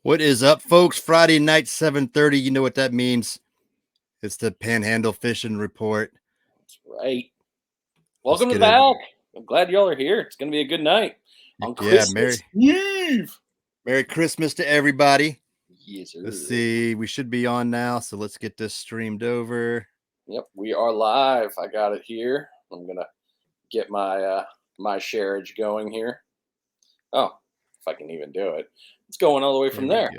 What is up, folks? Friday night, 7:30. You know what that means. It's the Panhandle Fishing Report. That's right. Welcome to the back. I'm glad y'all are here. It's going to be a good night on Christmas Eve. Merry Christmas to everybody. Yes, sir. Let's see. We should be on now, so let's get this streamed over. Yep, we are live. I got it here. I'm going to get my my shareage going here. Oh, if I can even do it. It's going all the way from there.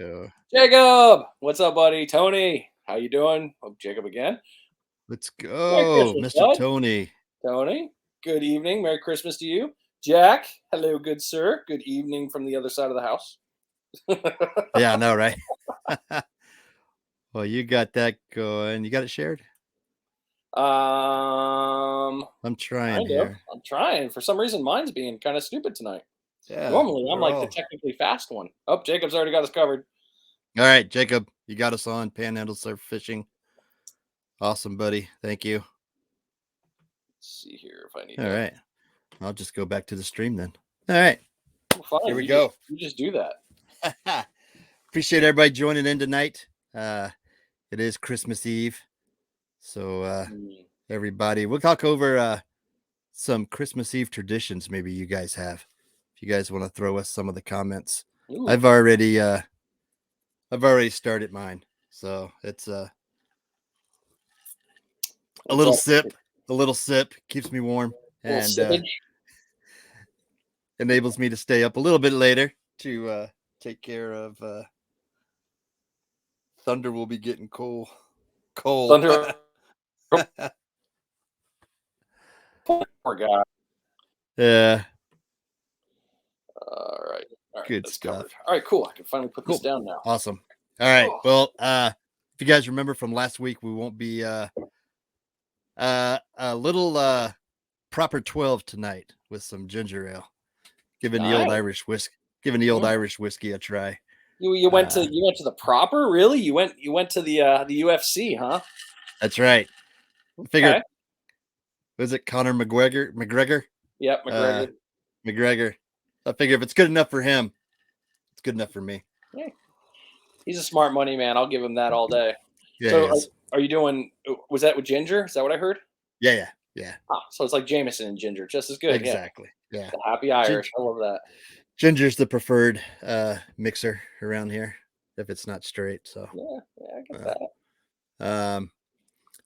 Jacob, what's up, buddy? Tony, how you doing? Oh, Jacob again. Let's go, Mr. Tony. Tony, good evening. Merry Christmas to you. Jack, hello, good sir. Good evening from the other side of the house. Yeah, I know, right? Well, you got that going. You got it shared? I'm trying here. I'm trying. For some reason, mine's being kind of stupid tonight. Yeah. Normally, I'm like the technically fast one. Oh, Jacob's already got us covered. All right, Jacob, you got us on Panhandle Surf Fishing. Awesome, buddy. Thank you. Let's see here if I need. All right. I'll just go back to the stream then. All right. Well, fine. Here we go. You just do that. Appreciate everybody joining in tonight. It is Christmas Eve. So everybody, we'll talk over some Christmas Eve traditions maybe you guys have. If you guys want to throw us some of the comments. Ooh. I've already started mine. So it's a little sip keeps me warm and enables me to stay up a little bit later to take care of Thunder will be getting cold. Thunder. Poor guy. Yeah. All right. Good stuff. Covered. All right, cool. I can finally put this down now. Awesome. All right. Well, if you guys remember from last week, we won't be a little proper 12 tonight with some ginger ale. Giving the old Irish whiskey a try. You went to the proper? Really? You went to the UFC, huh? That's right. Figure. Was it Conor McGregor? Yep, McGregor. I figure if it's good enough for him, it's good enough for me. Hey, he's a smart money man. I'll give him that all day. Yeah. So are you doing? Was that with ginger? Is that what I heard? Yeah. Ah, so it's like Jameson and ginger, just as good. Exactly. Yeah. The happy Irish. I love that. Ginger's the preferred mixer around here if it's not straight. So yeah, I get that.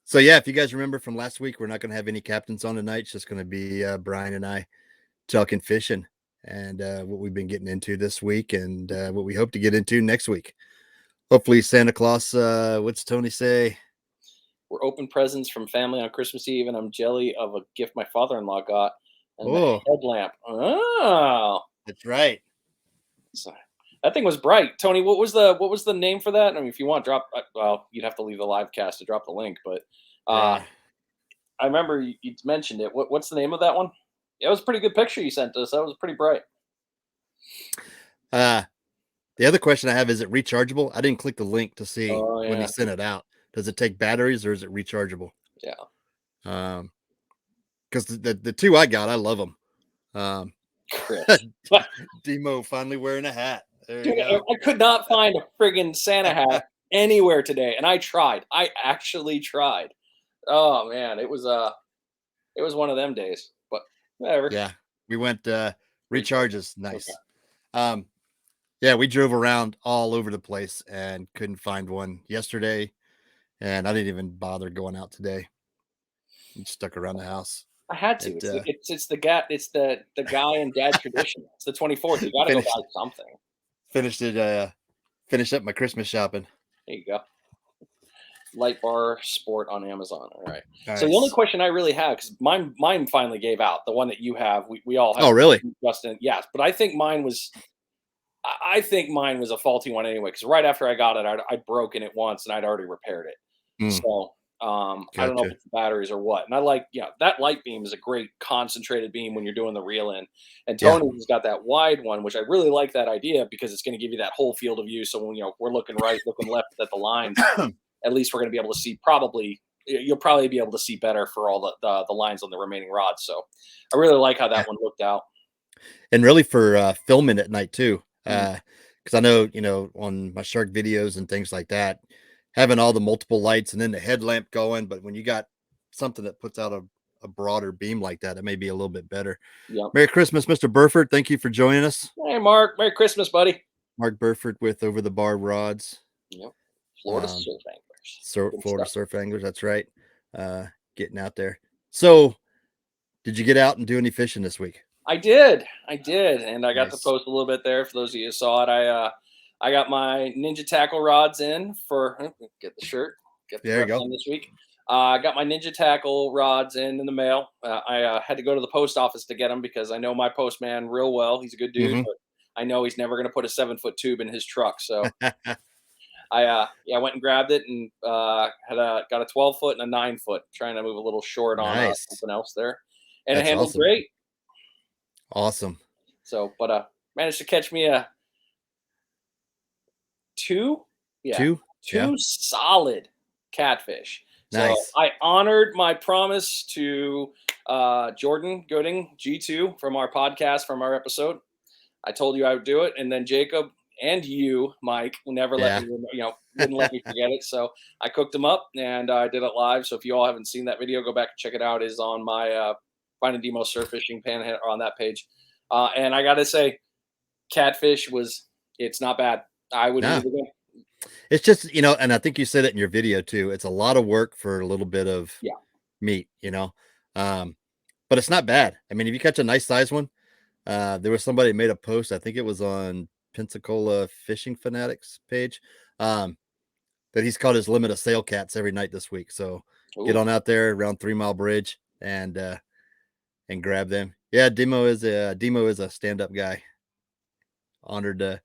So yeah, if you guys remember from last week, we're not going to have any captains on tonight. It's just going to be Brian and I talking fishing and what we've been getting into this week and what we hope to get into next week. Hopefully Santa Claus, what's Tony say? We're open presents from family on Christmas Eve, and I'm jelly of a gift my father-in-law got and the headlamp. Oh, that's right. So, that thing was bright. Tony, what was the name for that? I mean, if you want, drop. Well, you'd have to leave the live cast to drop the link, but I remember you mentioned it. What's the name of that one? It was a pretty good picture you sent us. That was pretty bright. The other question I have, is it rechargeable? I didn't click the link to see when he sent it out. Does it take batteries or is it rechargeable? Yeah. Because the two I got, I love them. Chris. Demo finally wearing a hat. Dude, I could not find a friggin' Santa hat anywhere today, and I tried. I actually tried. Oh man, it was one of them days. But whatever. Yeah, we went recharges. Nice. Okay. Yeah, we drove around all over the place and couldn't find one yesterday, and I didn't even bother going out today. I'm stuck around the house. I had to. It's the guy and dad tradition. It's the 24th. You got to go buy something. Finished up my Christmas shopping. There you go. Light bar sport on Amazon. All right. Nice. So the only question I really have, because mine finally gave out. The one that you have, we all have. Oh, really? Justin, yes, but I think mine was a faulty one anyway. Because right after I got it, I'd broken it once and I'd already repaired it. So. Gotcha. I don't know if it's the batteries or what. And I like, that light beam is a great concentrated beam when you're doing the reel in. And Tony's got that wide one, which I really like that idea because it's going to give you that whole field of view. So when we're looking right, looking left at the lines, at least we're going to be able to see. You'll probably be able to see better for all the lines on the remaining rods. So I really like how that one looked out. And really for filming at night too. because I know, you know, on my shark videos and things like that, having all the multiple lights and then the headlamp going, but when you got something that puts out a broader beam like that, it may be a little bit better. Yep. Merry Christmas, Mr. Burford. Thank you for joining us. Hey, Mark. Merry Christmas, buddy. Mark Burford with Over the Bar Rods. Yep. Florida surf anglers. Florida surf anglers. That's right. Getting out there. So, did you get out and do any fishing this week? I did, and I got to post a little bit there for those of you who saw it. I got my Ninja Tackle rods in for get the shirt. Get the there you go. this week. I got my Ninja Tackle rods in the mail. I had to go to the post office to get them because I know my postman real well. He's a good dude, but I know he's never going to put a 7-foot tube in his truck. So I went and grabbed it and got a 12-foot and a 9-foot. Trying to move a little short on something else there, and it handled great. Awesome. So, but managed to catch me a two solid catfish. Nice. So I honored my promise to Jordan Gooding, G2, from our podcast, from our episode. I told you I would do it, and then Jacob and you, Mike, never let me, wouldn't let me forget it. So I cooked them up and I did it live. So if you all haven't seen that video, go back and check it out. It's on my Smitty and Demo surf fishing Panhandle on that page. And I got to say, catfish it's not bad. I would do it again. It's just, and I think you said it in your video too. It's a lot of work for a little bit of meat, but it's not bad. I mean, if you catch a nice size one, there was somebody made a post. I think it was on Pensacola Fishing Fanatics page, that he's caught his limit of sail cats every night this week. So get on out there around 3 Mile Bridge and grab them. Yeah, Demo is a stand-up guy. Honored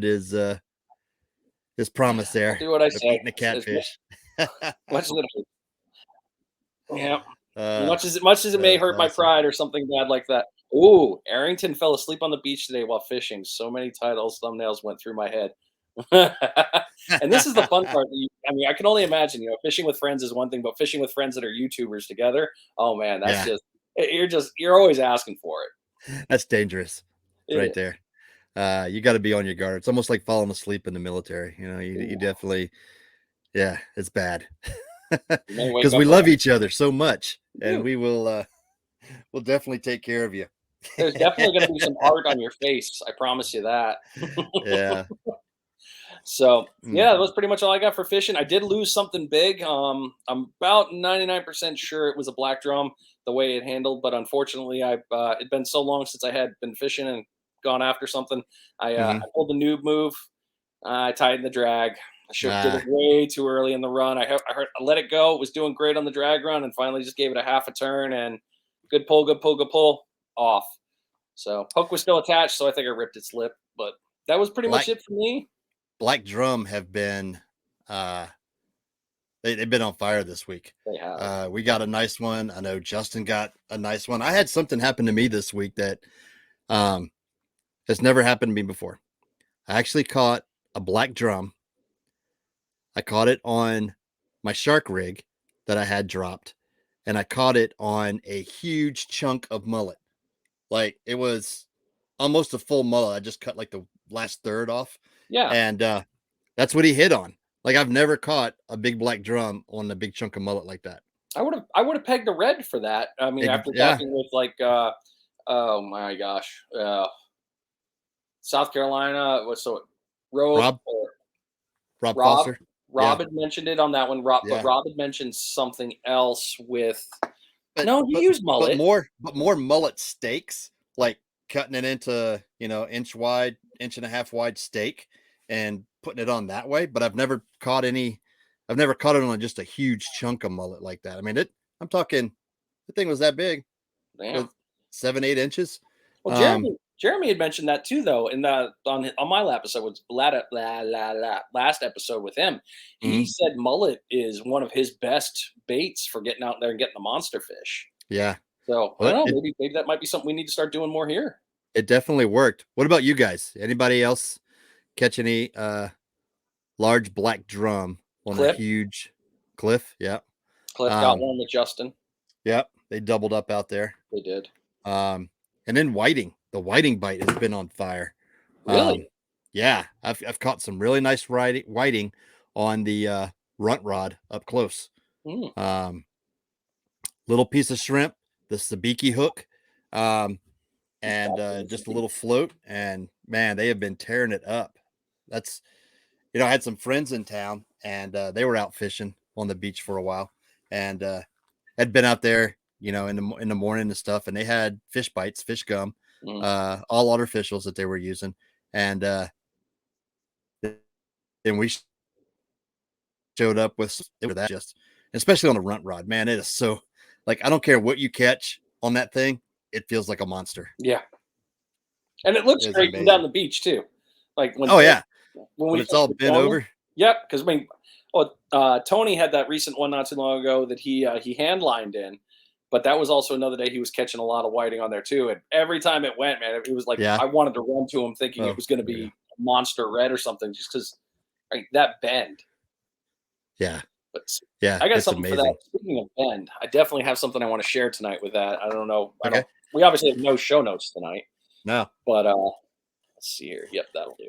his promise there. Do what I say. Eating a catfish. Yeah. Much as it may hurt my pride or something bad like that. Ooh, Arrington fell asleep on the beach today while fishing. So many titles, thumbnails went through my head. And this is the fun part. I mean, I can only imagine, fishing with friends is one thing, but fishing with friends that are YouTubers together, oh man, that's you're always asking for it. That's dangerous right there. You got to be on your guard. It's almost like falling asleep in the military. You definitely, it's bad because we love each other so much, and we will, we'll definitely take care of you. There's definitely going to be some art on your face. I promise you that. Yeah. So that was pretty much all I got for fishing. I did lose something big. I'm about 99% sure it was a black drum, the way it handled, but unfortunately it'd been so long since I had been fishing and gone after something. I pulled the noob move. I tightened the drag. I did it way too early in the run. I let it go. It was doing great on the drag run, and finally just gave it a half a turn and good pull off. So hook was still attached, so I think I ripped its lip. But that was pretty much it for me. Black drum have been they've been on fire this week. They have. We got a nice one. I know Justin got a nice one. I had something happen to me this week that has never happened to me before. I actually caught a black drum. I caught it on my shark rig that I had dropped, and I caught it on a huge chunk of mullet. Like, it was almost a full mullet. I just cut like the last third off. Yeah. And that's what he hit on. Like, I've never caught a big black drum on a big chunk of mullet like that. I would have pegged a red for that. I mean, after talking with oh my gosh, South Carolina Rob Foster. Rob had mentioned it on that one. But Rob had mentioned something else with. He used mullet, but more mullet steaks, like cutting it into inch and a half wide steak and putting it on that way. But I've never caught it on just a huge chunk of mullet like that. I mean, I'm talking, the thing was that big. Damn. 7-8 inches. Well, Jeremy had mentioned that too, though, on my last episode with him. He said mullet is one of his best baits for getting out there and getting the monster fish. Yeah. So I don't know, maybe that might be something we need to start doing more here. It definitely worked. What about you guys? Anybody else catch any large black drum on a huge cliff? Yeah. Cliff got one with Justin. Yep. They doubled up out there. They did. And then whiting. The whiting bite has been on fire. Really? Yeah, I've caught some really nice whiting on the runt rod up close. Mm. Little piece of shrimp, the sabiki hook, and just a little float. And man, they have been tearing it up. That's I had some friends in town, and they were out fishing on the beach for a while, and had been out there, in the morning and stuff, and they had fish bites, fish gum, all artificials that they were using, and then we showed up with that, just especially on the runt rod. Man, it is so, like, I don't care what you catch on that thing, it feels like a monster. Yeah, and it looks It's great from down amazing. the beach too. Like Oh yeah, when when we it's fished all with bent Tony. over. Yep, because Tony had that recent one not too long ago that he hand lined in, but that was also another day he was catching a lot of whiting on there too. And every time it went, man, it was like Yeah. I wanted to run to him thinking it Oh, was going to there we go. be monster red or something, just because that bend. Yeah. But Yeah. I got It's something for that. amazing. Speaking of bend, I definitely have something I want to share tonight with that. I don't know. I Okay. don't. We obviously have no show notes tonight, No, but let's see here. Yep, that'll do.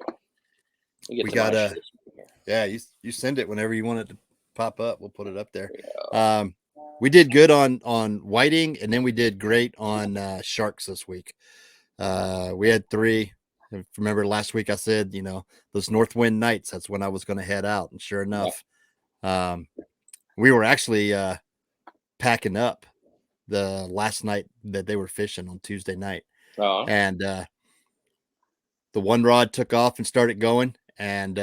We get we to my got share screen here. yeah, you send it whenever you want it to pop up. We'll put it up there. There we go. We did good on whiting, and then we did great on sharks this week. We had 3. Remember last week I said, those north wind nights, that's when I was going to head out, and sure enough, we were actually packing up the last night that they were fishing on Tuesday night, and the one rod took off and started going, and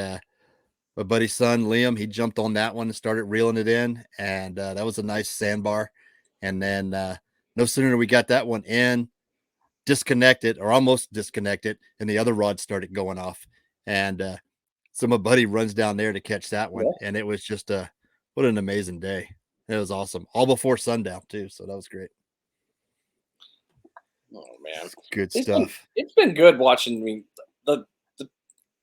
my buddy's son Liam, he jumped on that one and started reeling it in, and that was a nice sandbar. And then no sooner we got that one in, disconnected or almost disconnected, and the other rod started going off. And so my buddy runs down there to catch that one, and it was just what an amazing day. It was awesome, all before sundown too, so that was great. Oh man, Good stuff. It's been good watching. The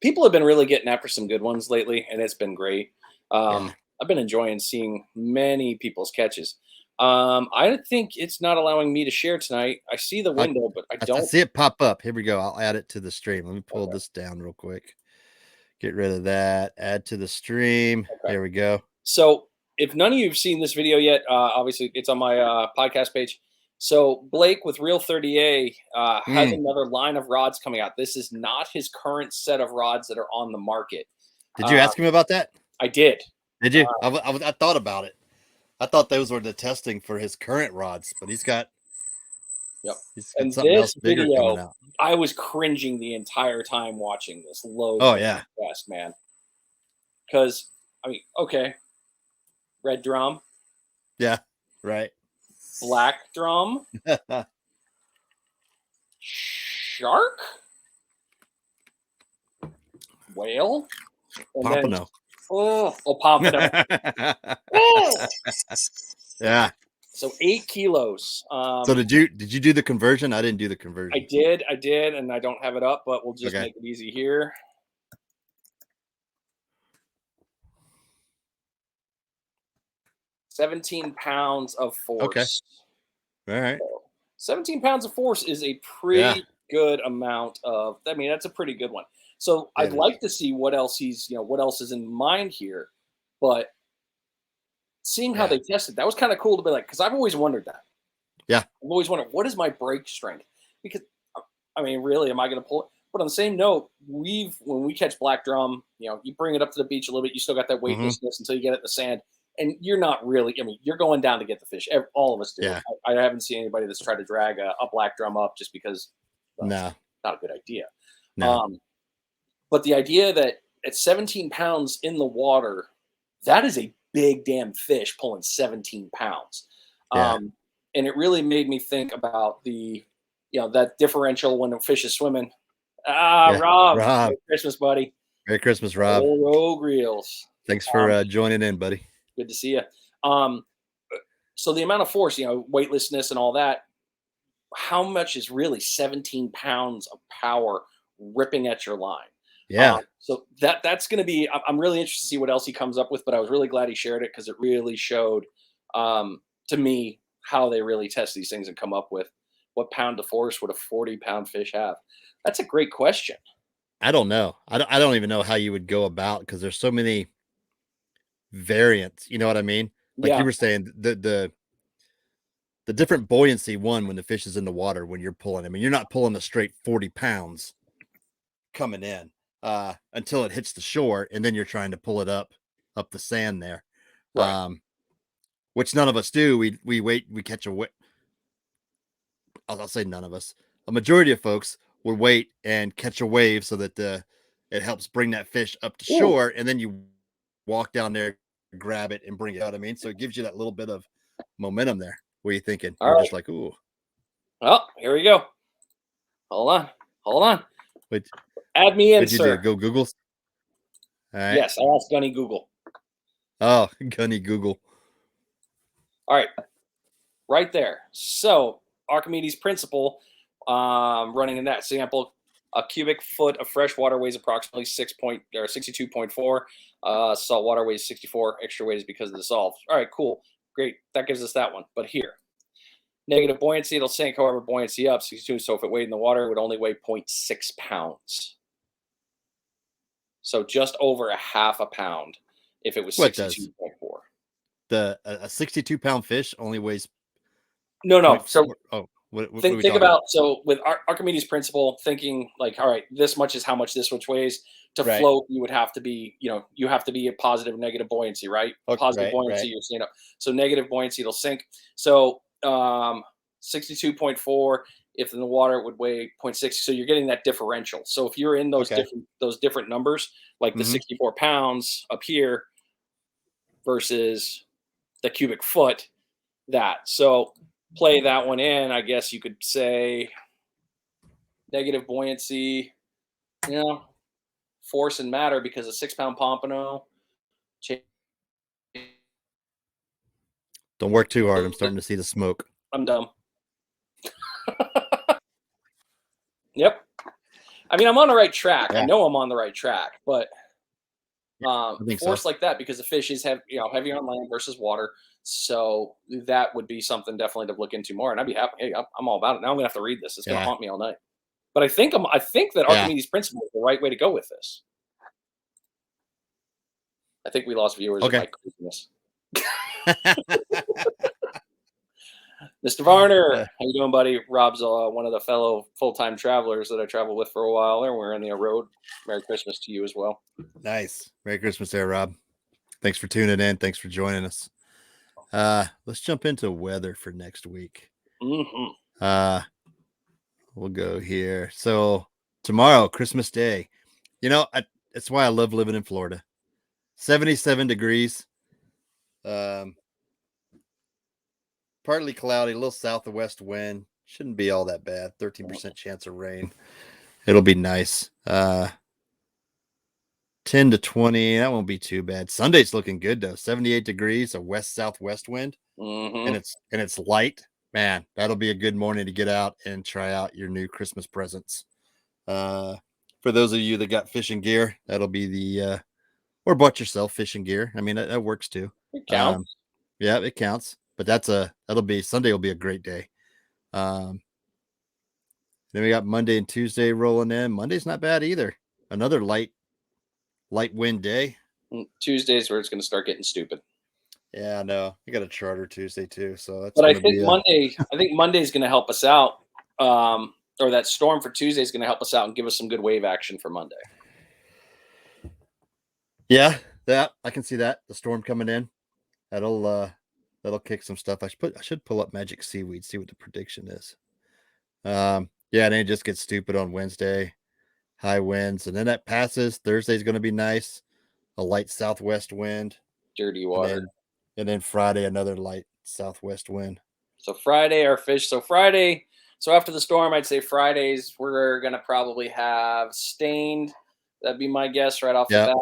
people have been really getting after some good ones lately, and it's been great. I've been enjoying seeing many people's catches. I think it's not allowing me to share tonight. I see the window, but I I don't see it pop up. Here we go. I'll add it to the stream. Let me pull this down real quick. Get rid of that. Add to the stream. Okay. There we go. So if none of you have seen this video yet, obviously it's on my podcast page. So Blake with Real 30A has another line of rods coming out. This is not his current set of rods that are on the market. Did you ask him about that? I did. Did you? I thought about it. I thought those were the testing for his current rods, but he's got something else bigger coming out. I was cringing the entire time watching this. Oh yeah, best man. Because okay, red drum. Yeah, right. Black drum. Shark. Whale. Pompano. Pompano. Oh! Yeah. So 8 kilos. So did you do the conversion? I didn't do the conversion. I did, and I don't have it up, but we'll just make it easy here. $17 pounds of force. Okay. All right. So 17 pounds of force is a pretty good amount of. I mean, that's a pretty good one. So I'd like to see what else what else is in mind here, but seeing how they tested, that was kind of cool to be like, because I've always wondered that. Yeah. I've always wondered, what is my break strength? Because, I mean, really, am I going to pull it? But on the same note, when we catch black drum, you bring it up to the beach a little bit, you still got that weightlessness until you get it in the sand. And you're not really, you're going down to get the fish. All of us do. Yeah. I haven't seen anybody that's tried to drag a black drum up just because, no, not a good idea. No. But the idea that at 17 pounds in the water, that is a big damn fish pulling 17 pounds. Yeah. And it really made me think about the, that differential when a fish is swimming. Rob. Merry Christmas, buddy. Merry Christmas, Rob. Rogue Reels. Thanks for joining in, buddy. Good to see you. So the amount of force, weightlessness and all that, how much is really 17 pounds of power ripping at your line? Yeah. So that's going to be, I'm really interested to see what else he comes up with, but I was really glad he shared it because it really showed to me how they really test these things and come up with what pound of force would a 40-pound fish have. That's a great question. I don't know. I don't even know how you would go about, because there's so many variants. You know what I mean? Like you Yeah. were saying, the different buoyancy when the fish is in the water when you're pulling. I mean, you're not pulling a straight 40 pounds coming in until it hits the shore, and then you're trying to pull it up the sand there. Right. Which none of us do. We wait, we catch a I'll say none of us. A majority of folks will wait and catch a wave so that it helps bring that fish up to shore, and then you walk down there, grab it, and bring it out. I mean, so it gives you that little bit of momentum there. What are you thinking? All You're right. just like, ooh. Well, here we go. Hold on. What, Add me in, what'd you do? sir. Go Google? All right. Yes, I asked Gunny Google. Oh, Gunny Google. All right. Right there. So Archimedes' principle, running in that sample, a cubic foot of fresh water weighs approximately 62.4. Salt water weighs 64. Extra weight is because of the salt. All right, cool. Great. That gives us that one. But here, negative buoyancy, it'll sink. However, buoyancy up 62. So if it weighed in the water, it would only weigh 0.6 pounds. So just over a half a pound if it was 62.4. A 62-pound fish only weighs No. So what think about, so with Archimedes' principle, thinking like, all right, this much is how much this much weighs. To float, you would have to be, you have to be a positive, negative buoyancy, right? Positive buoyancy, you're staying up. So negative buoyancy, it'll sink. So 62.4, if in the water, it would weigh 0.6. So you're getting that differential. So if you're in those different numbers, like the 64 pounds up here versus the cubic foot, so play that one in, I guess you could say negative buoyancy, force and matter, because a 6-pound pompano. Don't work too hard. I'm starting to see the smoke. I'm dumb. Yep. I mean, I'm on the right track. Yeah. I know I'm on the right track, but force like that, because the fish is heavier on land versus water. So that would be something definitely to look into more. And I'd be happy. Hey, I'm all about it. Now I'm gonna have to read this. It's gonna haunt me all night. But I think that Archimedes' principle is the right way to go with this. I think we lost viewers of my craziness. Mr. Varner, how you doing, buddy? Rob's one of the fellow full-time travelers that I traveled with for a while there. We're on the road. Merry Christmas to you as well. Nice. Merry Christmas there, Rob. Thanks for tuning in. Thanks for joining us. Let's jump into weather for next week. Mm-hmm. We'll go here. So tomorrow, Christmas Day. That's why I love living in Florida. 77 degrees. Partly cloudy, a little south of west wind. Shouldn't be all that bad. 13% chance of rain. It'll be nice. 10 to 20. That won't be too bad. Sunday's looking good though. 78 degrees, a west southwest wind, and it's light. Man, that'll be a good morning to get out and try out your new Christmas presents. For those of you that got fishing gear, that'll be the or bought yourself fishing gear. I mean, that works too. It counts. Yeah, it counts. But Sunday will be a great day. Then we got Monday and Tuesday rolling in. Monday's not bad either. Another light wind day. Tuesday's where it's going to start getting stupid. Yeah, I know. I got a charter Tuesday too, so that's. But I think Monday's going to help us out, or that storm for Tuesday is going to help us out and give us some good wave action for Monday. Yeah, I can see that. The storm coming in, that'll kick some stuff. I should pull up Magic Seaweed, see what the prediction is. Yeah, and then it just gets stupid on Wednesday, high winds, and then that passes. Thursday's going to be nice, a light southwest wind, dirty water, and then Friday another light southwest wind. So Friday, our fish. So Friday. So after the storm, I'd say Fridays we're going to probably have stained. That'd be my guess right off the bat.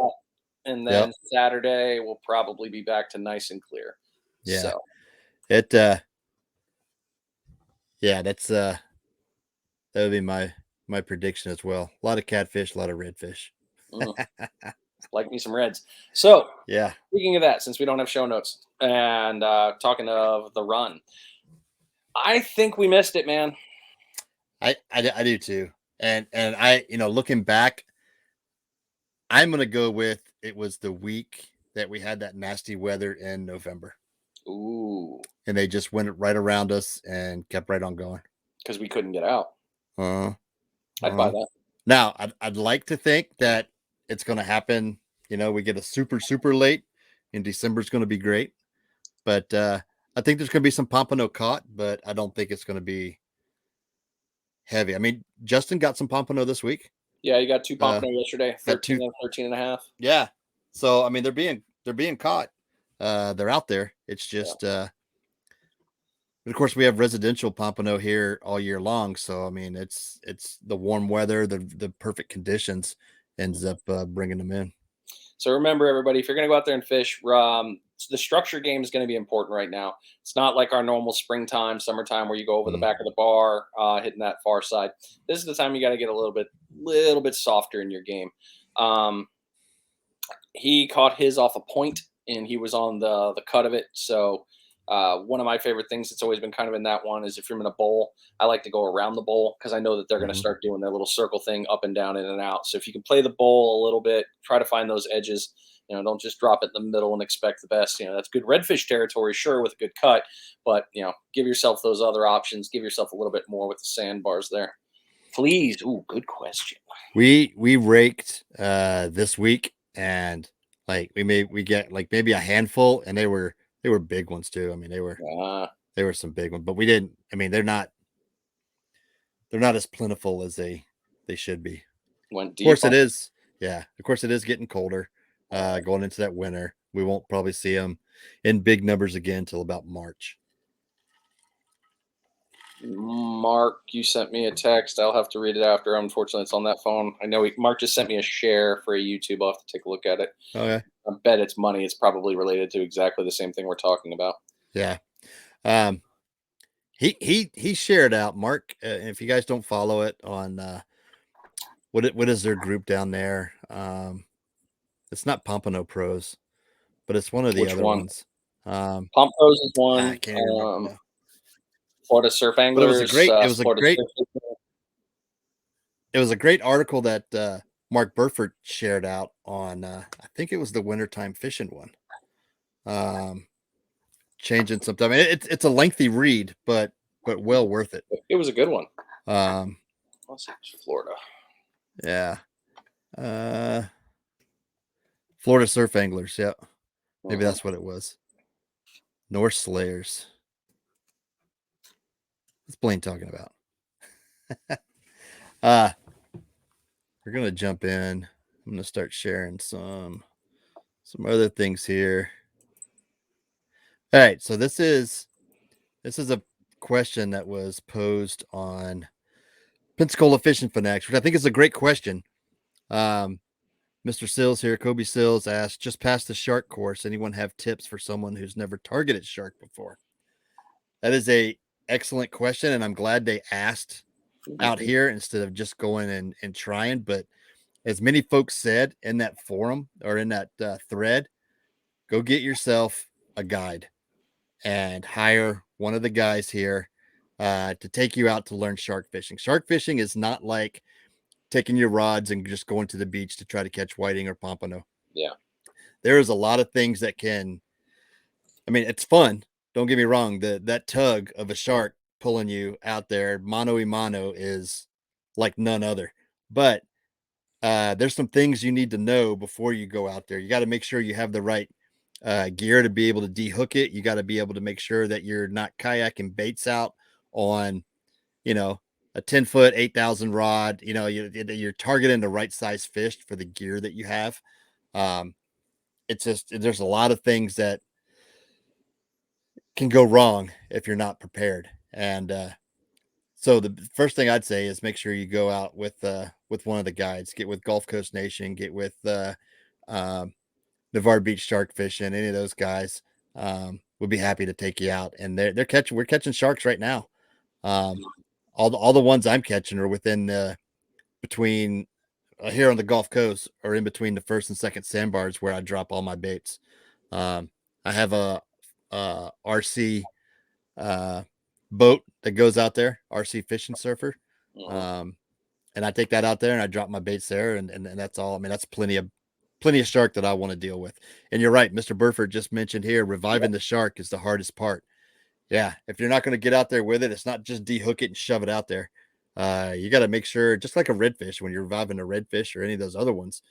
And then Saturday we'll probably be back to nice and clear. Yeah. So that would be my prediction as well. A lot of catfish, a lot of redfish. Like me some reds. So yeah. Speaking of that, since we don't have show notes, and talking of the run, I think we missed it, man. I do too. And I, looking back, I'm going to go with it was the week that we had that nasty weather in November. Ooh. And they just went right around us and kept right on going. Because we couldn't get out. I'd buy that. Now, I'd like to think that it's going to happen. We get a super late, and December's going to be great. But I think there's going to be some pompano caught, but I don't think it's going to be heavy. I mean, Justin got some pompano this week. Yeah, you got 2 pompano yesterday, 13 and 13 and a half. Yeah. So, I mean, they're being caught. They're out there. It's just, of course, we have residential pompano here all year long. So, I mean, it's the warm weather, the perfect conditions ends up bringing them in. So remember, everybody, if you're going to go out there and fish, the structure game is going to be important right now. It's not like our normal springtime, summertime where you go over the back of the bar, hitting that far side. This is the time you got to get a little bit softer in your game. He caught his off a point, and he was on the cut of it. So one of my favorite things that's always been kind of in that one is if you're in a bowl, I like to go around the bowl because I know that they're going to start doing their little circle thing up and down, in and out. So if you can play the bowl a little bit, try to find those edges. Don't just drop it in the middle and expect the best. That's good redfish territory, sure, with a good cut, but give yourself those other options. Give yourself a little bit more with the sandbars there. Fleas, ooh, good question. We raked this week, and like we get like maybe a handful, and they were big ones too. I mean, they were some big ones, but we didn't. I mean, they're not as plentiful as they should be. Went deep. Of course, it is. Yeah, of course, it is getting colder. Going into that winter, we won't probably see them in big numbers again until about March. Mark, you sent me a text. I'll have to read it after. Unfortunately, it's on that phone. I know Mark just sent me a share for a YouTube. I'll have to take a look at it. Okay. I bet it's money. It's probably related to exactly the same thing we're talking about. Yeah. He shared out, Mark. If you guys don't follow it on what is their group down there? It's not Pompano Pros, but it's one of the other ones. Pomp Pros is one. I can't even remember. Florida Surf Anglers. But it was a great article that Mark Burford shared out on. I think it was the wintertime fishing one. Changing sometime. It's a lengthy read, but well worth it. It was a good one. Florida. Yeah. Florida Surf Anglers. Yeah. Maybe that's what it was. North Slayers. What's Blaine talking about? We're gonna jump in. I'm gonna start sharing some other things here. All right, so this is a question that was posed on Pensacola Fishing Fanatics, which I think is a great question. Mr. Sills here, Kobe Sills asked, just past the shark course, anyone have tips for someone who's never targeted shark before? That is a excellent question, and I'm glad they asked out here instead of just going and trying. But as many folks said in that forum or in that thread, go get yourself a guide and hire one of the guys here to take you out to learn shark fishing. Shark fishing is not like taking your rods and just going to the beach to try to catch whiting or pompano. Yeah. There is a lot of things that can, I mean, it's fun. Don't get me wrong. That tug of a shark pulling you out there, mano a mano, is like none other. But there's some things you need to know before you go out there. You got to make sure you have the right gear to be able to dehook it. You got to be able to make sure that you're not kayaking baits out on, a 10-foot, 8,000 rod. You're targeting the right size fish for the gear that you have. It's just, there's a lot of things that can go wrong if you're not prepared. And so the first thing I'd say is make sure you go out with one of the guides. Get with Gulf Coast Nation, get with Navarre Beach Shark Fishing. Any of those guys would be happy to take you out. And we're catching sharks right now. All the ones I'm catching are within between here on the Gulf Coast, or in between the first and second sandbars where I drop all my baits. I have a RC boat that goes out there, RC Fishing Surfer. And I take that out there and I drop my baits there, and that's all. I mean, that's plenty of plenty of shark that I want to deal with. And you're right. Mr. Burford just mentioned here, reviving the shark is the hardest part. Yeah. If you're not going to get out there with it, it's not just dehook it and shove it out there. You got to make sure, just like a redfish, when you're reviving a redfish or any of those other ones,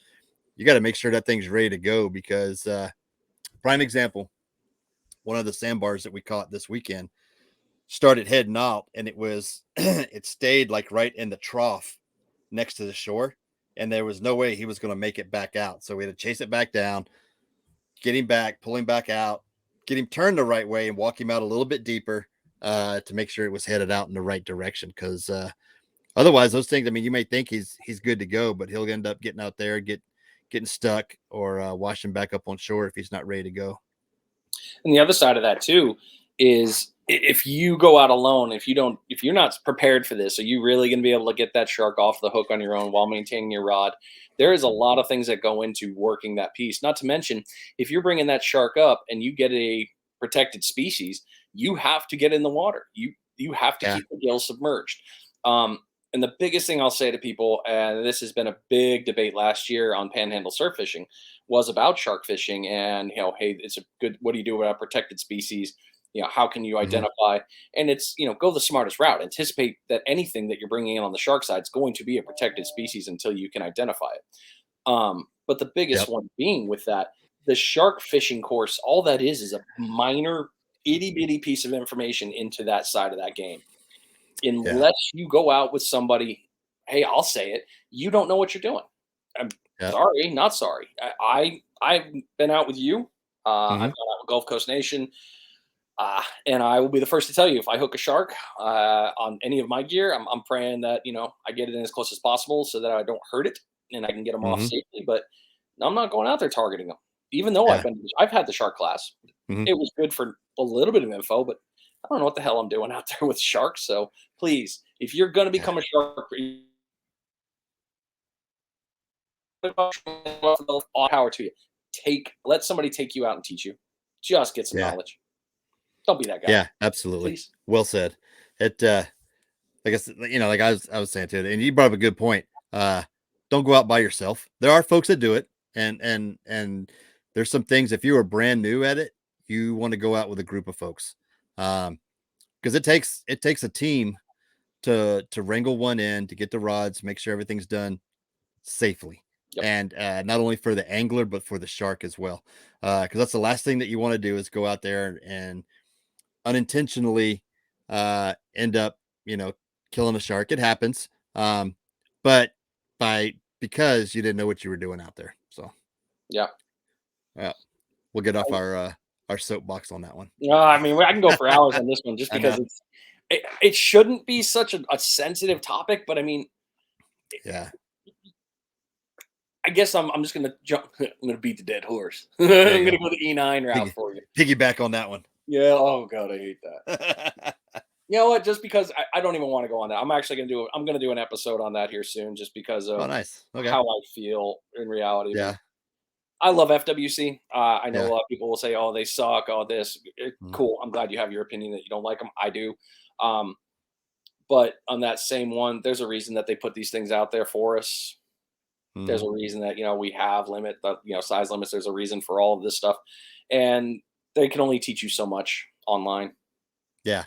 you got to make sure that thing's ready to go because, prime example, one of the sandbars that we caught this weekend started heading out and it was, it stayed like right in the trough next to the shore. And there was no way he was going to make it back out. So we had to chase it back down, get him back, pull him back out, get him turned the right way and walk him out a little bit deeper to make sure it was headed out in the right direction. Cause otherwise those things, I mean, you may think he's good to go, but he'll end up getting out there, getting stuck or washing back up on shore if he's not ready to go. And the other side of that too is if you go out alone, if you're not prepared for this, are you really going to be able to get that shark off the hook on your own while maintaining your rod? There is a lot of things that go into working that piece. Not to mention, if you're bringing that shark up and you get a protected species, you have to get in the water. You have to keep the gill submerged. And the biggest thing I'll say to people, and this has been a big debate last year on panhandle surf fishing, was about shark fishing. And, hey, it's a good, what do you do about protected species? How can you identify? And it's, go the smartest route. Anticipate that anything that you're bringing in on the shark side is going to be a protected species until you can identify it. But the biggest one being with that, the shark fishing course, all that is a minor itty bitty piece of information into that side of that game. Unless you go out with somebody, hey, I'll say it, you don't know what you're doing. I'm sorry, not sorry. I've been out with you. I've gone out with Gulf Coast Nation. And I will be the first to tell you, if I hook a shark on any of my gear, I'm praying that, I get it in as close as possible so that I don't hurt it and I can get them off safely. But I'm not going out there targeting them. Even though I've had the shark class. It was good for a little bit of info, but I don't know what the hell I'm doing out there with sharks. So please, if you're going to become a shark, all power to you. Let somebody take you out and teach you. Just get some knowledge. Don't be that guy. Yeah, absolutely. Please. Well said. It, I guess, like I was saying to it, and you brought up a good point. Don't go out by yourself. There are folks that do it. And there's some things, if you are brand new at it, you want to go out with a group of folks. Because it takes a team to wrangle one in, to get the rods, make sure everything's done safely. And not only for the angler, but for the shark as well. Because that's the last thing that you want to do is go out there and unintentionally end up, killing a shark. It happens. But because you didn't know what you were doing out there. So we'll get off our soapbox on that one. I mean, I can go for hours on this one just because it shouldn't be such a sensitive topic, but I mean, I guess I'm just gonna jump. I'm gonna beat the dead horse. I'm gonna go the E9 route for you. Piggyback on that one. Yeah. Oh god, I hate that. You know what? Just because I don't even want to go on that. I'm actually gonna do an episode on that here soon, just because of how I feel in reality. Yeah. I love FWC. I know a lot of people will say, "Oh, they suck." Oh, this cool. I'm glad you have your opinion that you don't like them. I do. But on that same one, there's a reason that they put these things out there for us. There's a reason that we have size limits. There's a reason for all of this stuff, and they can only teach you so much online. Yeah.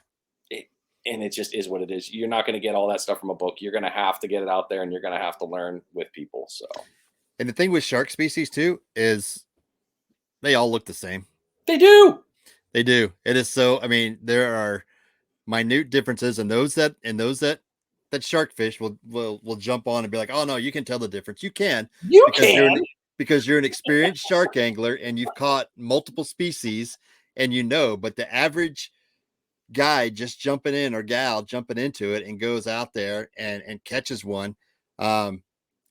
And it just is what it is. You're not going to get all that stuff from a book. You're going to have to get it out there, and you're going to have to learn with people. So. And the thing with shark species too is they all look the same. They do. They do. It is so. I mean, there are minute differences, and those that shark fish will jump on and be like, "Oh no, you can tell the difference." You can. Because you're an experienced shark angler and you've caught multiple species, and but the average guy just jumping in or gal jumping into it and goes out there and catches one.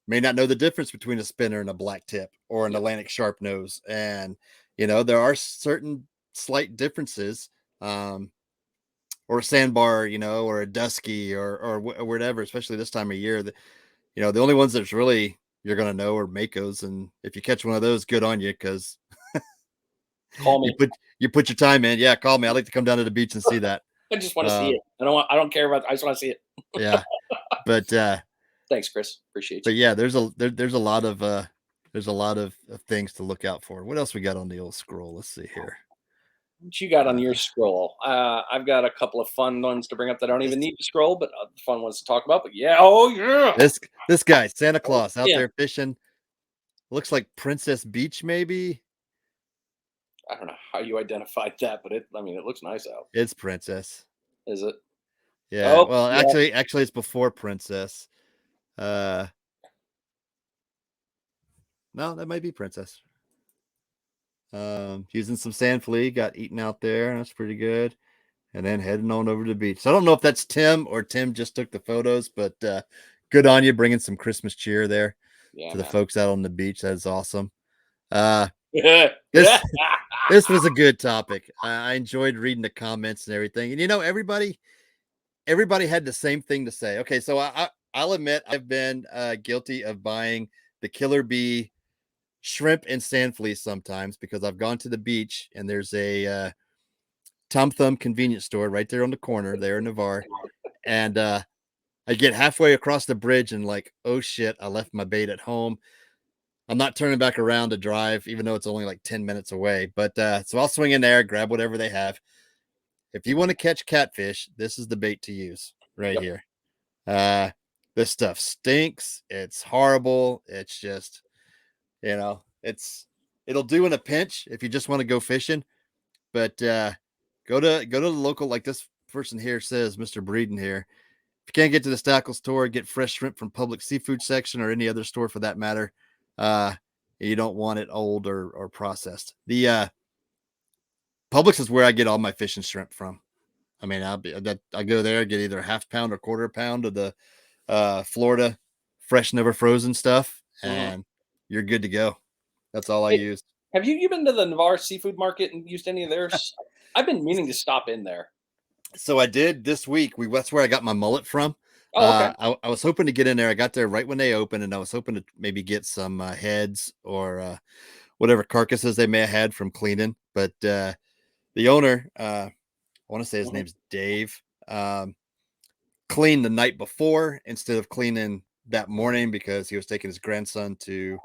May not know the difference between a spinner and a black tip or an Atlantic sharp nose. And, there are certain slight differences, or a sandbar, or a dusky or whatever, especially this time of year that, the only ones that's really you're going to know are makos. And if you catch one of those, good on you. Cause call me. You put your time in. Yeah. Call me. I'd like to come down to the beach and see that. I just want to see it. I don't care about, I just want to see it. Yeah. But, thanks, Chris. Appreciate you. But yeah, there's a lot of there's a lot of things to look out for. What else we got on the old scroll? Let's see here. What you got on your scroll? I've got a couple of fun ones to bring up that I don't even need to scroll, but fun ones to talk about. But yeah, oh yeah, this guy, Santa Claus, out yeah. there fishing. Looks like Princess Beach, maybe. I don't know how you identified that, but it looks nice out. It's Princess. Is it? Yeah. Oh, Well, yeah. actually, it's before Princess. No, that might be Princess. Using some sand flea, got eaten out there. That's pretty good. And then heading on over to the beach. So I don't know if that's Tim or Tim just took the photos, but good on you bringing some Christmas cheer there to the folks out on the beach. That's awesome. This was a good topic. I enjoyed reading the comments and everything. And everybody had the same thing to say. Okay, so I'll admit I've been guilty of buying the killer bee shrimp and sand fleas sometimes because I've gone to the beach and there's a Tom Thumb convenience store right there on the corner there in Navarre. And I get halfway across the bridge and like, oh shit, I left my bait at home. I'm not turning back around to drive, even though it's only like 10 minutes away. But so I'll swing in there, grab whatever they have. If you want to catch catfish, this is the bait to use right here. This stuff stinks. It's horrible. It's just, it'll do in a pinch if you just want to go fishing. But go to the local, like this person here says, Mr. Breeden here. If you can't get to the Stackle store, get fresh shrimp from Public Seafood section or any other store for that matter. You don't want it old or processed. The Publix is where I get all my fish and shrimp from. I mean, I go there, get either a half pound or quarter pound of the Florida fresh, never frozen stuff, and you're good to go. That's all I use. Have you been to the Navarre Seafood Market and used any of theirs? I've been meaning to stop in there. So I did this week. That's where I got my mullet from. Oh, okay. I was hoping to get in there. I got there right when they opened, and I was hoping to maybe get some heads or whatever carcasses they may have had from cleaning. But the owner, I want to say his name's Dave, cleaned the night before instead of cleaning that morning because he was taking his grandson to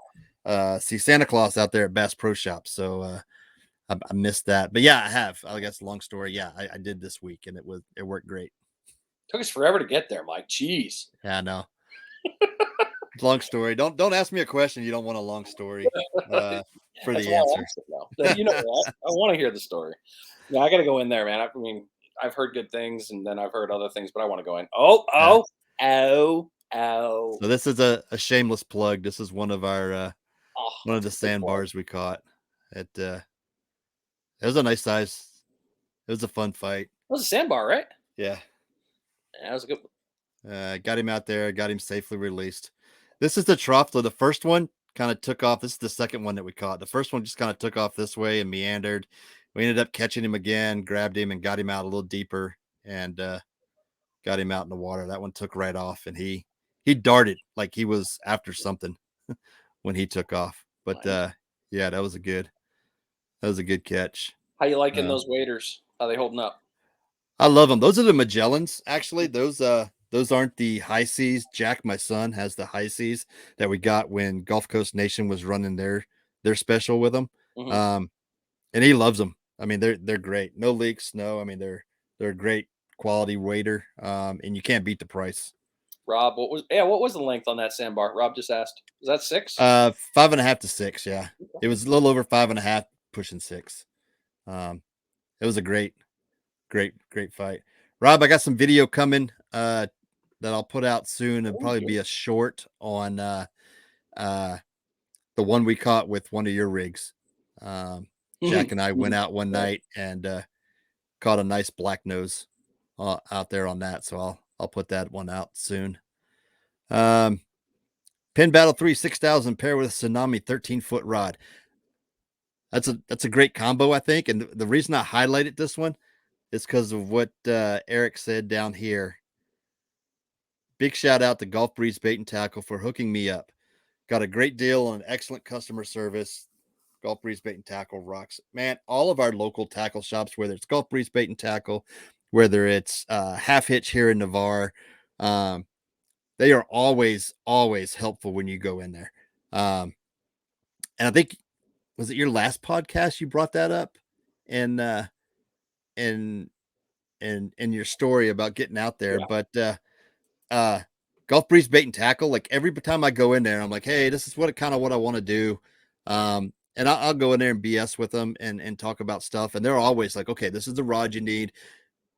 see Santa Claus out there at Bass Pro Shop. So I missed that. But yeah, I have. I guess long story. Yeah, I did this week, and it worked great. Took us forever to get there, Mike. Jeez. Yeah, I know. Long story. Don't ask me a question. You don't want a long story for the answer. You know what? I want to hear the story. Yeah, I got to go in there, man. I mean, I've heard good things, and then I've heard other things, but I want to go in. Oh. So this is a shameless plug. This is one of our one of the sandbars we caught. It was a nice size. It was a fun fight. It was a sandbar, right? Yeah. That was a good one. Got him out there, got him safely released. This is the trough. So the first one kind of took off. This is the second one that we caught. The first one just kind of took off this way and meandered. We ended up catching him again, grabbed him and got him out a little deeper and got him out in the water. That one took right off and he darted like he was after something when he took off. But yeah, that was a good catch. How you liking those waders? How they holding up? I love them. Those are the Magellans. Actually, those aren't the high seas. Jack, my son, has the high seas that we got when Gulf Coast Nation was running their special with them. And he loves them. I mean, they're great. No leaks. No, I mean they're a great quality wader. And you can't beat the price. Rob, what was the length on that sandbar? Rob just asked. Is that 6? 5.5 to 6. Yeah, it was a little over 5.5, pushing 6. It was a great fight. Rob, I got some video coming that I'll put out soon and probably be a short on the one we caught with one of your rigs. Jack and I went out one night and caught a nice black nose out there on that. So I'll put that one out soon. Pin Battle 3 6000 pair with a Tsunami 13-foot rod. That's a great combo, I think. And the reason I highlighted this one is because of what Eric said down here. Big shout out to Golf Breeze Bait and Tackle for hooking me up. Got a great deal on excellent customer service. Golf Breeze Bait and Tackle rocks. Man, all of our local tackle shops, whether it's Golf Breeze Bait and Tackle, whether it's Half Hitch here in Navarre, they are always helpful when you go in there. I think, was it your last podcast you brought that up, and in your story about getting out there, but Gulf Breeze Bait and Tackle, like every time I go in there, I'm like, hey, this is what I want to do. And I'll go in there and BS with them and talk about stuff. And they're always like, okay, this is the rod you need.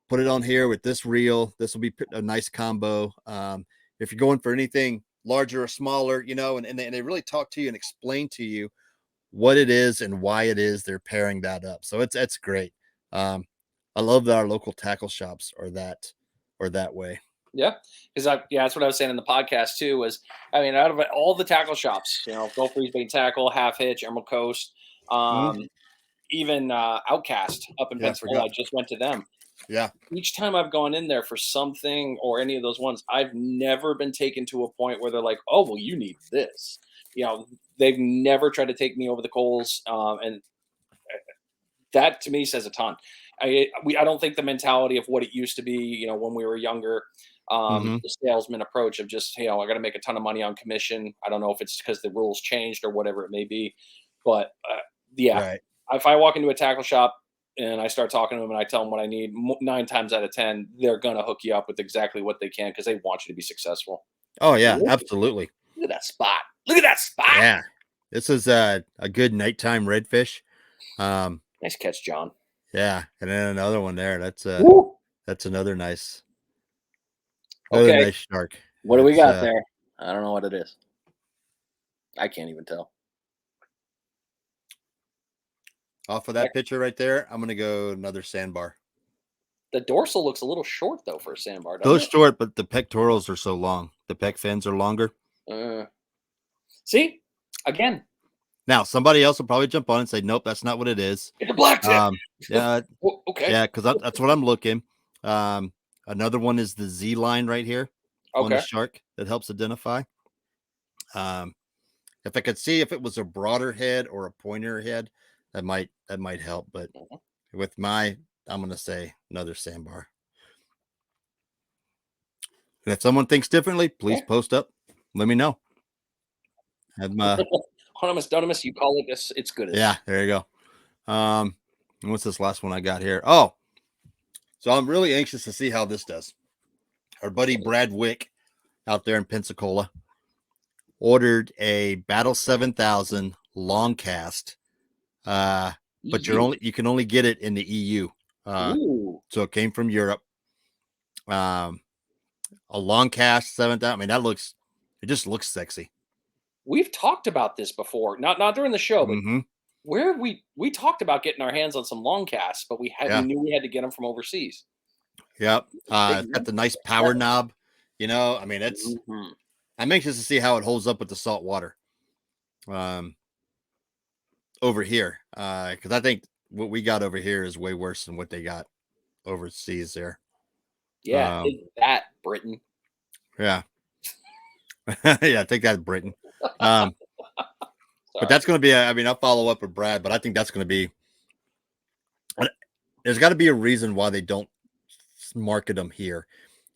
Put it on here with this reel. This will be a nice combo. If you're going for anything larger or smaller, and they really talk to you and explain to you what it is and why it is they're pairing that up. So it's great. I love that our local tackle shops are that way. Yeah, because that's what I was saying in the podcast too. Was, I mean, out of all the tackle shops, Gulf Breeze Bait Tackle, Half Hitch, Emerald Coast, even Outcast up in Pensacola, I just went to them. Yeah. Each time I've gone in there for something or any of those ones, I've never been taken to a point where they're like, "Oh, well, you need this." They've never tried to take me over the coals, and that to me says a ton. I don't think the mentality of what it used to be, when we were younger, the salesman approach of just, I got to make a ton of money on commission. I don't know if it's because the rules changed or whatever it may be, but Right. If I walk into a tackle shop and I start talking to them and I tell them what I need, 9 times out of 10, they're going to hook you up with exactly what they can because they want you to be successful. Oh yeah, absolutely. Look at that spot. Look at that spot. Yeah. This is a good nighttime redfish. Nice catch, John. Yeah. And then another one there. That's another nice, nice shark. What do we got there? I don't know what it is. I can't even tell. Off of that picture right there, I'm going to go another sandbar. The dorsal looks a little short, though, for a sandbar. Those short, but the pectorals are so long. The pec fins are longer. See? Again. Now, somebody else will probably jump on and say, nope, that's not what it is. It's a black tip. Yeah. Okay. Yeah, because that's what I'm looking. Another one is the Z line right here on the shark that helps identify. If I could see if it was a broader head or a pointer head, that might help. But with I'm going to say another sandbar. And if someone thinks differently, please post up. Let me know. Anonymous, you call it this. It's good. Yeah, there you go. What's this last one I got here? Oh, so I'm really anxious to see how this does. Our buddy Brad Wick out there in Pensacola ordered a Battle 7000 long cast, but you can only get it in the EU. So it came from Europe. A long cast 7000. I mean, it just looks sexy. We've talked about this before, not during the show, but where we talked about getting our hands on some long casts, but we knew we had to get them from overseas. Yep. Got the nice power knob. I mean, it's. I'm anxious to see how it holds up with the salt water. Over here, because I think what we got over here is way worse than what they got overseas there. Yeah, that Britain. Yeah. Yeah, take that, Britain. But that's going to be, I'll follow up with Brad, but I think that's going to be, there's got to be a reason why they don't market them here.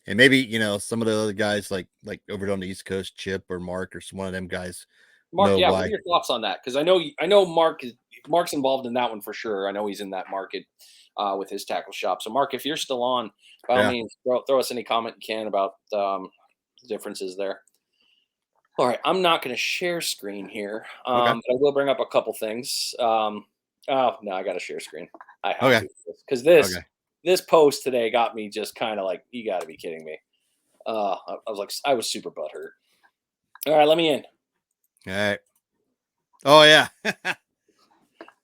And maybe, some of the other guys like over on the East Coast, Chip or Mark or one of them guys. Mark, what are your thoughts on that? Because I know Mark's involved in that one for sure. I know he's in that market with his tackle shop. So Mark, if you're still on, by all means, throw us any comment you can about the differences there. All right, I'm not going to share screen here, but I will bring up a couple things. Oh no, I got to share screen. I have to because this post today got me just kind of like, you got to be kidding me. I was super butthurt. All right, let me in. All right. Oh yeah.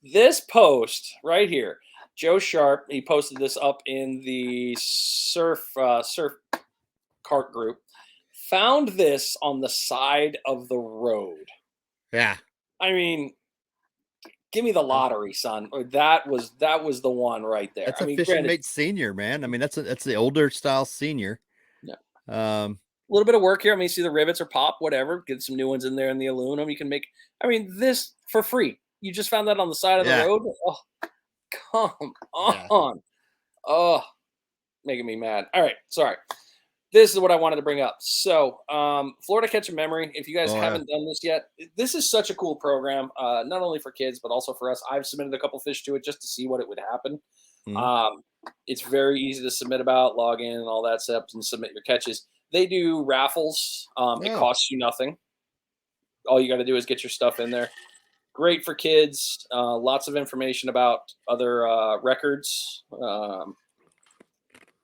This post right here, Joe Sharp, he posted this up in the surf cart group. Found this on the side of the road. Yeah. I mean, give me the lottery, son. Or that was the one right there. That's a Fishing Mate Senior, man. I mean, that's the older style Senior. Yeah. A little bit of work here. I mean, you see the rivets are pop, whatever. Get some new ones in there in the aluminum. You can make, this for free. You just found that on the side of the road. Oh, come on. Oh, making me mad. All right. Sorry. this is what I wanted to bring up. So, Florida Catch a Memory. If you guys haven't done this yet, this is such a cool program. Not only for kids, but also for us. I've submitted a couple fish to it just to see what it would happen. It's very easy to submit about, log in, and all that stuff, and submit your catches. They do raffles. It costs you nothing. All you got to do is get your stuff in there. Great for kids. Lots of information about other records.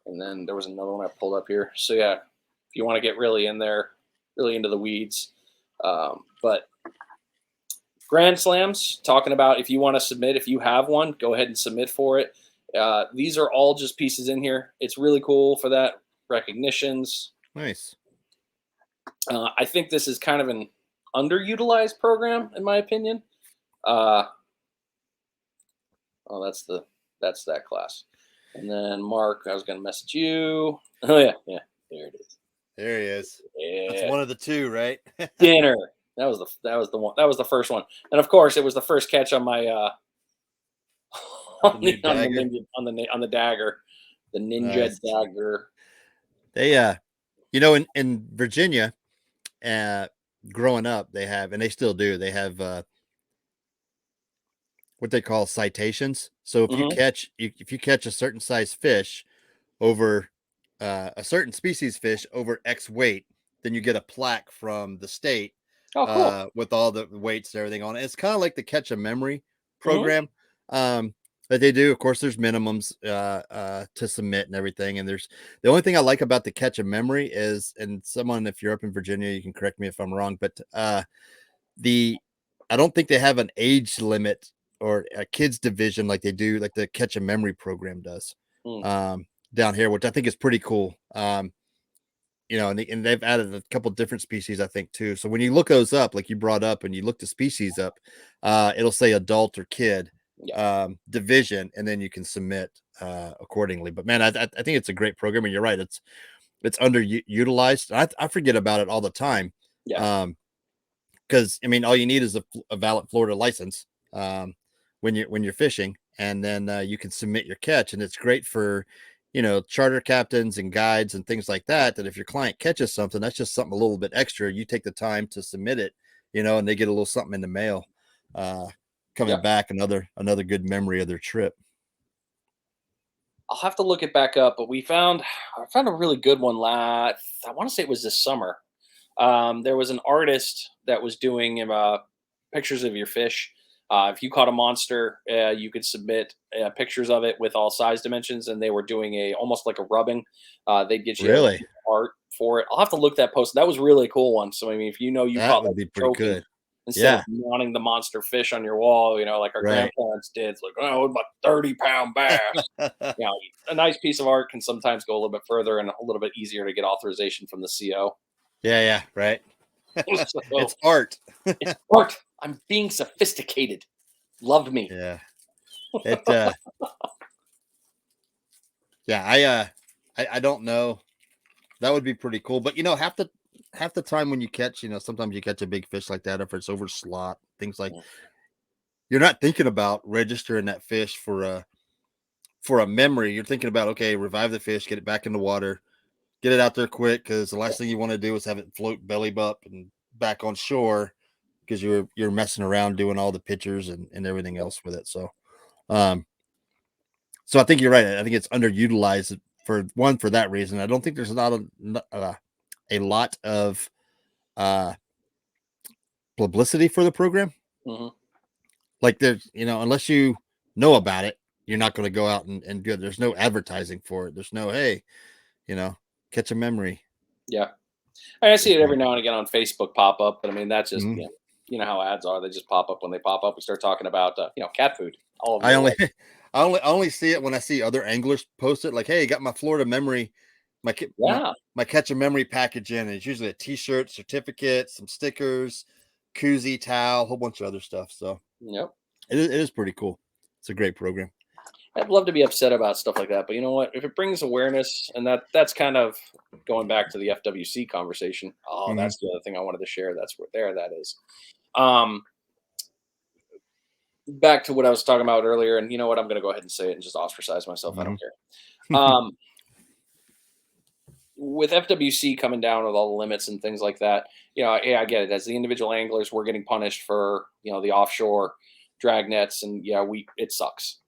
And then there was another one I pulled up here. So yeah, if you want to get really in there, really into the weeds. But Grand Slams, talking about if you want to submit, if you have one, go ahead and submit for it. These are all just pieces in here. It's really cool for that. Recognitions. Nice. I think this is kind of an underutilized program, in my opinion. Oh, that's that class. And then Mark, I was going to message you. Oh yeah, there it is. There he is. Yeah. That's one of the two, right? Dinner. That was the one. That was the first one, and of course, it was the first catch on my on the dagger, the ninja dagger. They in Virginia, growing up, they have, and they still do. They have what they call citations. So if you catch a certain size fish over a certain species fish over X weight, then you get a plaque from the state with all the weights and everything on it. It's kind of like the Catch a Memory program that they do. Of course, there's minimums to submit and everything. And there's the only thing I like about the Catch a Memory is, and someone, if you're up in Virginia, you can correct me if I'm wrong, but I don't think they have an age limit or a kids division like they do, like the Catch a Memory program does down here, which I think is pretty cool. And they've added a couple different species, I think, too. So when you look those up, like you brought up, and you look the species up, it'll say adult or kid division, and then you can submit accordingly. But man, I think it's a great program, and you're right, it's underutilized. I forget about it all the time. Because I mean, all you need is a valid Florida license when you're fishing, and then you can submit your catch, and it's great for charter captains and guides and things like that. That if your client catches something, that's just something a little bit extra. You take the time to submit it, and they get a little something in the mail coming back, another good memory of their trip. I'll have to look it back up, but I found a really good one I want to say it was this summer. There was an artist that was doing pictures of your fish. If you caught a monster, you could submit pictures of it with all size dimensions, and they were doing almost like a rubbing. They'd get you art for it. I'll have to look that post. That was a really cool one. So I mean, if you that would be pretty good. Instead of wanting the monster fish on your wall, like our grandparents did. It's like, oh, about 30-pound bass. A nice piece of art can sometimes go a little bit further and a little bit easier to get authorization from the CO. Yeah, right. It's art. It's art. I'm being sophisticated. Love me. Yeah. It. I don't know. That would be pretty cool. But half the time when you catch, sometimes you catch a big fish like that, if it's over slot, things like, you're not thinking about registering that fish for a memory. You're thinking about, okay, revive the fish, get it back in the water, get it out there quick, because the last thing you want to do is have it float belly up and back on shore, because you're messing around doing all the pictures and everything else with it. So so I think you're right. I think it's underutilized for that reason. I don't think there's not a lot of publicity for the program. Like there's, unless you know about it, you're not going to go out and do it. There's no advertising for it. There's no, hey, Catch a Memory. Yeah. I see it every now and again on Facebook pop up, but I mean, that's just, you know how ads are. They just pop up when they pop up. We start talking about, cat food. I only see it when I see other anglers post it. Like, hey, got my Florida Memory, my Catch a Memory package in. And it's usually a T-shirt, certificate, some stickers, koozie, towel, a whole bunch of other stuff. So it is pretty cool. It's a great program. I'd love to be upset about stuff like that, but you know what? If it brings awareness, and that's kind of going back to the FWC conversation. Oh, that's the other thing I wanted to share. That's what that is. Back to what I was talking about earlier, and you know what? I'm going to go ahead and say it and just ostracize myself. I don't care. with FWC coming down with all the limits and things like that, yeah, I get it. As the individual anglers, we're getting punished for the offshore drag nets, and yeah, it sucks.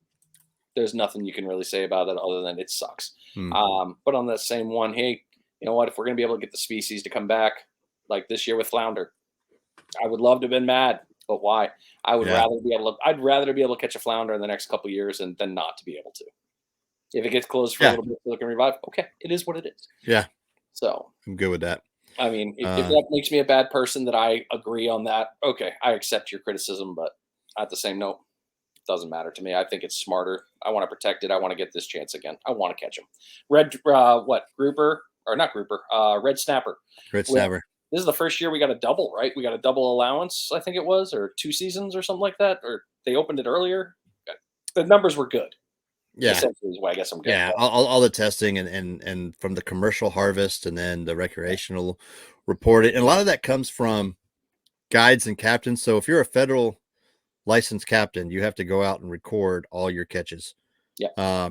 There's nothing you can really say about it other than it sucks. But on the same one, hey, you know what? If we're going to be able to get the species to come back, like this year with flounder, I would love to have been mad, but why? I'd rather be able to catch a flounder in the next couple of years than not to be able to. If it gets closed for a little bit so it can revive, okay, it is what it is. Yeah. So I'm good with that. I mean, if that makes me a bad person that I agree on that, okay, I accept your criticism, but at the same note, it doesn't matter to me. I think it's smarter. I want to protect it. I want to get this chance again. I want to catch him. Grouper or not grouper? Red snapper. Red snapper. This is the first year we got a double, right? We got a double allowance, I think it was, or 2 seasons or something like that, or they opened it earlier. The numbers were good. Yeah, essentially is why I guess I'm good. Yeah, all the testing and from the commercial harvest and then the recreational reported, and a lot of that comes from guides and captains. So if you're a federal licensed captain, you have to go out and record all your catches. Yeah.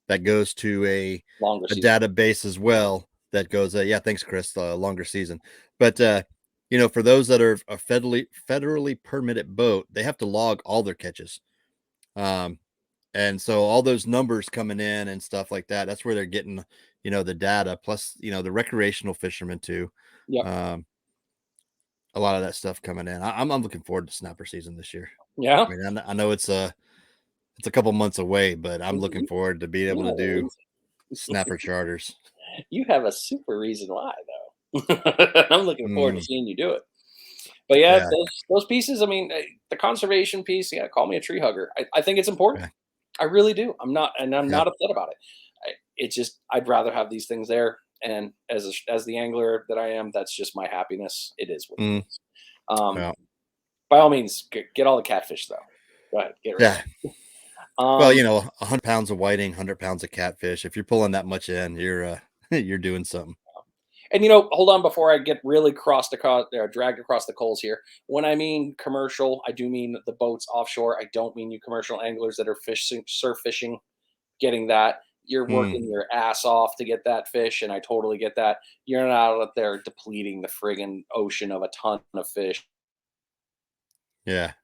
That goes to a database as well. That goes, yeah, thanks, Chris. Longer season, but for those that are a federally permitted boat, they have to log all their catches. And so all those numbers coming in and stuff like that, that's where they're getting, the data, plus, the recreational fishermen too. Yeah. A lot of that stuff coming in. I'm looking forward to snapper season this year. Yeah. I mean, I know it's a couple months away, but I'm looking forward to being able to do snapper charters. You have a super reason why, though. I'm looking forward to seeing you do it. But yeah. Those pieces, I mean, the conservation piece, yeah, call me a tree hugger. I think it's important. Yeah. I really do. I'm not upset about it. It's just, I'd rather have these things there. And as the angler that I am, that's just my happiness. It is what it is. By all means, get all the catfish, though. Go ahead. Get rid of it. Well, 100 pounds of whiting, 100 pounds of catfish. If you're pulling that much in, you're you're doing something. And hold on before I get really dragged across the coals here. When I mean commercial, I do mean the boats offshore. I don't mean you commercial anglers that are surf fishing, getting that. You're working your ass off to get that fish, and I totally get that. You're not out there depleting the friggin' ocean of a ton of fish. Yeah.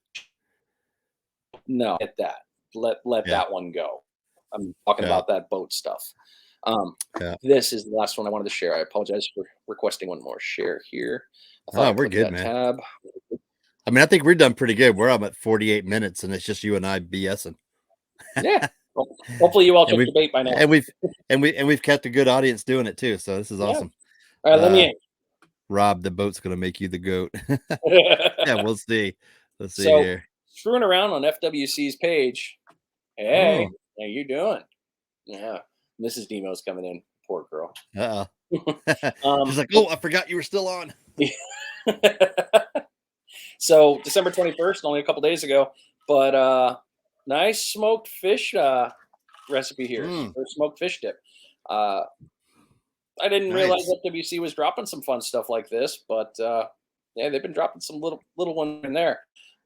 No, get that. Let that one go. I'm talking about that boat stuff. This is the last one I wanted to share. I apologize for requesting one more share here. We're good, man. Tab. I mean, I think we're done pretty good. We're up at 48 minutes, and it's just you and I BSing. Yeah. Well, hopefully you all took the bait by now. And we've kept a good audience doing it too. So this is awesome. All right, let me in. Rob, the boat's gonna make you the goat. Yeah, we'll see. Let's see here. Screwing around on FWC's page. Hey, how you doing? Yeah. Mrs. Demo's coming in. Poor girl. She's like, oh, I forgot you were still on. So December 21st, only a couple days ago, but nice smoked fish recipe here. Or smoked fish dip. I didn't realize FWC was dropping some fun stuff like this, but yeah, they've been dropping some little one in there.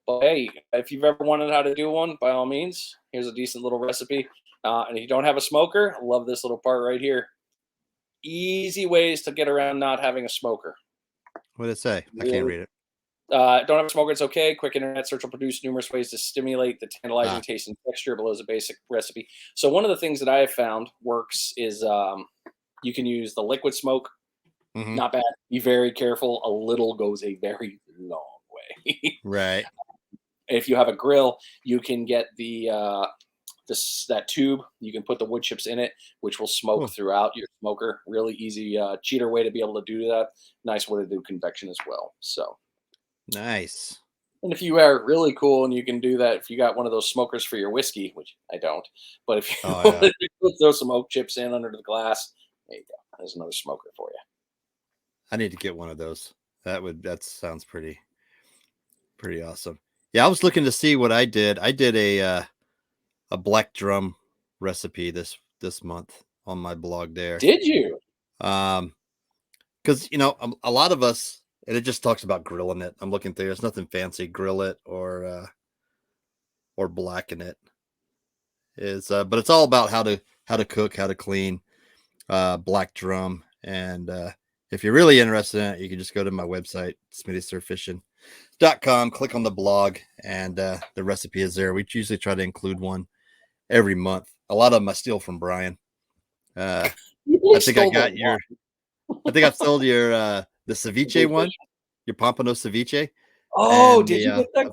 But hey, if you've ever wondered how to do one, by all means, here's a decent little recipe. And if you don't have a smoker, I love this little part right here. Easy ways to get around not having a smoker. What did it say? I can't read it. Don't have a smoker, it's okay. Quick internet search will produce numerous ways to stimulate the tantalizing taste and texture below is a basic recipe. So one of the things that I have found works is you can use the liquid smoke. Not bad. Be very careful. A little goes a very long way. Right. If you have a grill, you can get that tube. You can put the wood chips in it, which will smoke throughout your smoker. Really easy, cheater way to be able to do that. Nice way to do convection as well. So nice. And if you are really cool and you can do that, if you got one of those smokers for your whiskey, which I don't, but if you throw some oak chips in under the glass, there you go. There's another smoker for you. I need to get one of those. That sounds pretty awesome. Yeah, I was looking to see what I did. I did a black drum recipe this month on my blog there. Did you? Because a lot of us, and it just talks about grilling it. I'm looking through. There's nothing fancy. Grill it or blacken it. But it's all about how to cook, how to clean. Black drum And if you're really interested in it, you can just go to my website, smittysurffishing.com, click on the blog, and the recipe is there. We usually try to include one every month. A lot of them I steal from Brian. I think I got your. I think I've sold your the ceviche one, your pompano ceviche. Oh, did you get that?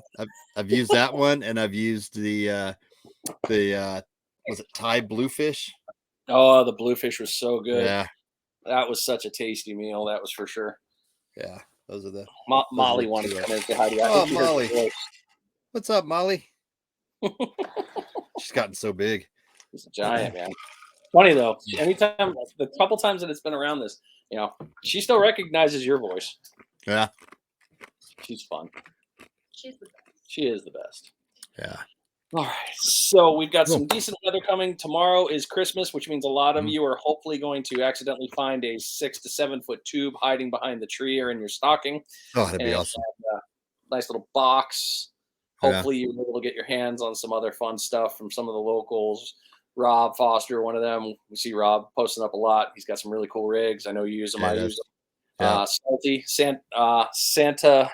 I've used that one, and I've used the was it Thai bluefish? Oh, the bluefish was so good. Yeah, that was such a tasty meal. That was for sure. Yeah, those are the. Molly wanted to come in. How do you? Oh, Molly! What's up, Molly? She's gotten so big. She's a giant, man. Funny though. Anytime, the couple times that it's been around this, she still recognizes your voice. Yeah. She's fun. She's the best. She is the best. Yeah. All right. So we've got some decent weather coming. Tomorrow is Christmas, which means a lot of you are hopefully going to accidentally find a 6 to 7 foot tube hiding behind the tree or in your stocking. Oh, that'd be awesome. Nice little box. Hopefully you're able to get your hands on some other fun stuff from some of the locals. Rob Foster, one of them. We see Rob posting up a lot. He's got some really cool rigs. I know you use them. I use them. Salty, Santa.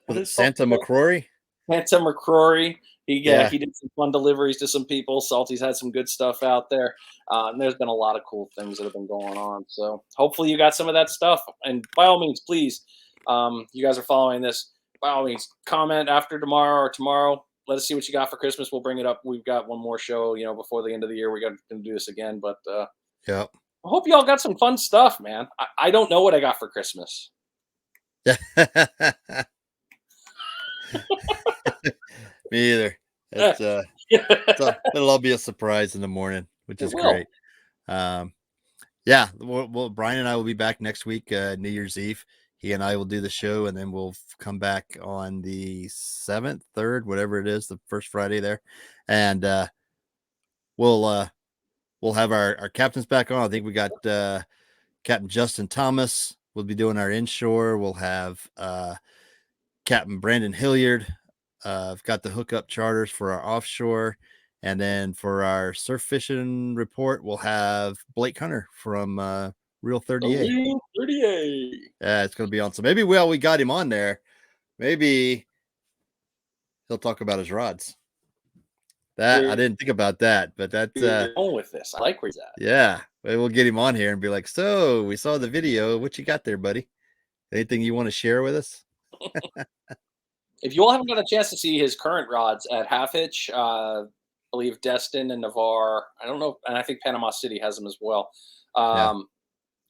Was it Santa McCrory? Santa McCrory. He did some fun deliveries to some people. Salty's had some good stuff out there. And there's been a lot of cool things that have been going on. So hopefully you got some of that stuff. And by all means, please, you guys are following this. By all means, comment after tomorrow or tomorrow. Let us see what you got for Christmas. We'll bring it up. We've got one more show, before the end of the year. We're going to do this again. But I hope you all got some fun stuff, man. I don't know what I got for Christmas. Me either. It'll all be a surprise in the morning, which is great. Well, Brian and I will be back next week, New Year's Eve. He and I will do the show, and then we'll come back on the 7th, 3rd, whatever it is, the first Friday there, and we'll have our captains back on. I think we got Captain Justin Thomas. We'll be doing our inshore. We'll have Captain Brandon Hilliard. I've got the hookup charters for our offshore, and then for our surf fishing report, we'll have Blake Hunter from Real 38. Real 38. Yeah, it's going to be on. So maybe we got him on there. Maybe he'll talk about his rods. I didn't think about that, but that's going with this. I like where he's at. Yeah, we'll get him on here and be like, so we saw the video. What you got there, buddy? Anything you want to share with us? If you all haven't got a chance to see his current rods at Half Hitch, I believe Destin and Navarre, I don't know, and I think Panama City has them as well.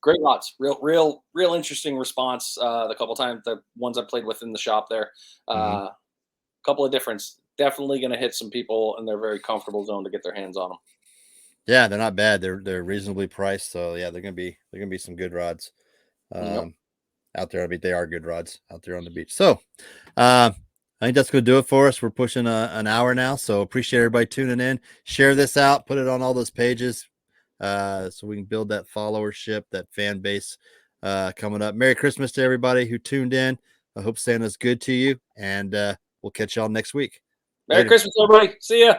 Great rods, real interesting response. The couple times, the ones I played with in the shop there, couple of difference. Definitely going to hit some people in their very comfortable zone to get their hands on them. Yeah, they're not bad. They're reasonably priced, so yeah, they're gonna be some good rods out there. I mean, they are good rods out there on the beach. So I think that's gonna do it for us. We're pushing an hour now, so appreciate everybody tuning in. Share this out, put it on all those pages, so we can build that followership, that fan base coming up. Merry Christmas to everybody who tuned in. I hope Santa's good to you, and we'll catch y'all next week. Merry Christmas, everybody. See ya.